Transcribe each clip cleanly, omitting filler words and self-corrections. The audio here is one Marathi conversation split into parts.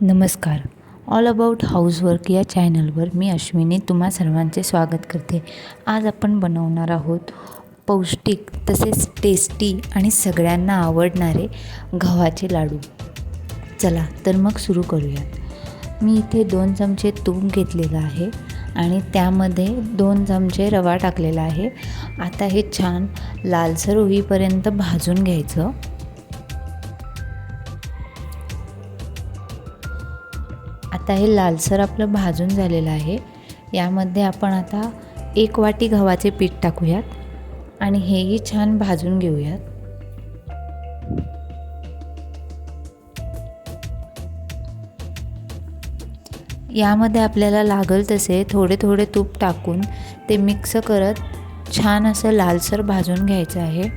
नमस्कार. ऑल अबाउट हाऊसवर्क या चॅनलवर मी अश्विनी तुम्हा सर्वांचे स्वागत करते. आज आपण बनवणार आहोत पौष्टिक तसेच टेस्टी आणि सगळ्यांना आवडणारे गव्हाचे लाडू. चला तर मग सुरू करूयात. मी इथे 2 चमचे तूप घेतलेलं आहे आणि त्यामध्ये 2 चमचे रवा टाकलेला आहे. आता हे छान लालसर होईपर्यंत भाजून घ्यायचं. आता हे लालसर आपलं भाजून झालेलं आहे. यामध्ये आपण आता 1 वाटी गव्हाचे पीठ टाकूयात आणि हेही छान भाजून घेऊयात. यामध्ये आपल्याला लागल तसे थोडे थोडे तूप टाकून ते मिक्स करत छान असं लालसर भाजून घ्यायचं आहे.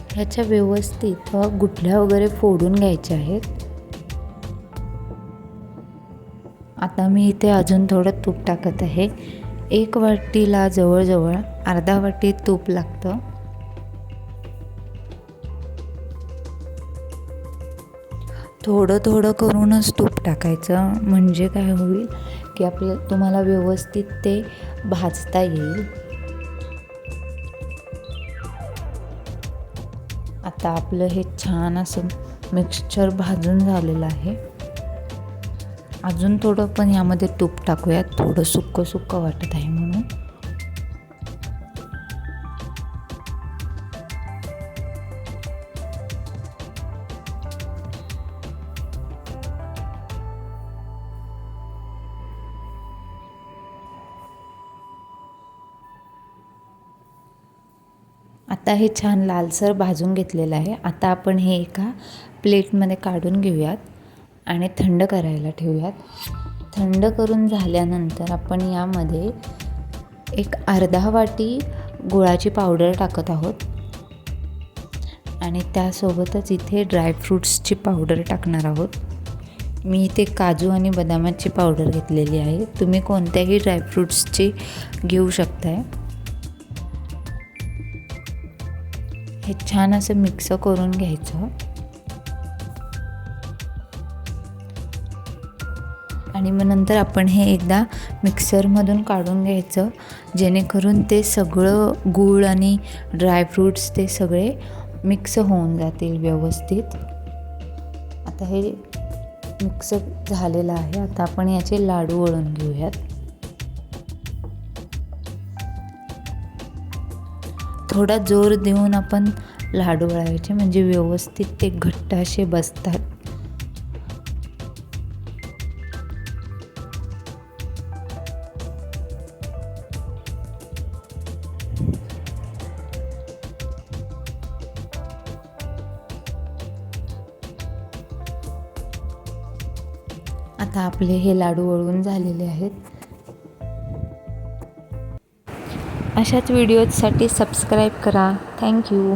ह्याच्या व्यवस्थित गुठल्या वगैरे फोडून घ्यायच्या आहेत. आता मी इथे अजून थोडं तूप टाकत आहे. 1 वाटीला जवळजवळ अर्धा वाटी तूप लागतं. थोडं थोडं करूनच तूप टाकायचं, म्हणजे काय होईल की तुम्हाला व्यवस्थित ते भाजता येईल. आता आपलं हे छान असं मिक्सचर भाजून झालेलं आहे. अजून थोडं पण यामध्ये तूप टाकूयात, थोडं सुक्कं सुक्कं वाटत आहे म्हणून. आता हे छान लालसर भाजून घेतलेलं आहे. आता आपण हे एका प्लेटमध्ये काढून घेऊयात आणि थंड करायला ठेवूयात. थंड करून झाल्यानंतर आपण यामध्ये एक अर्धा वाटी गुळाची पावडर टाकत आहोत आणि त्यासोबतच इथे ड्रायफ्रूट्सची पावडर टाकणार आहोत. मी इथे काजू आणि बदामाची पावडर घेतलेली आहे. तुम्ही कोणत्याही ड्रायफ्रूट्सची घेऊ शकताय. हे छान असं मिक्स करून घ्यायचं आणि मग नंतर आपण हे एकदा मिक्सरमधून काढून घ्यायचं, जेणेकरून ते सगळं गूळ आणि ड्रायफ्रूट्स ते सगळे मिक्स होऊन जातील व्यवस्थित. आता हे मिक्स झालेलं आहे. आता आपण याचे लाडू वळून घेऊयात. थोडा जोर देऊन आपण लाडू वळायचे, म्हणजे व्यवस्थित ते घट्ट असे बसतात. आता आपले हे लाडू वळून झालेले आहेत. अशाच व्हिडिओजसाठी सबस्क्राईब करा. थँक्यू.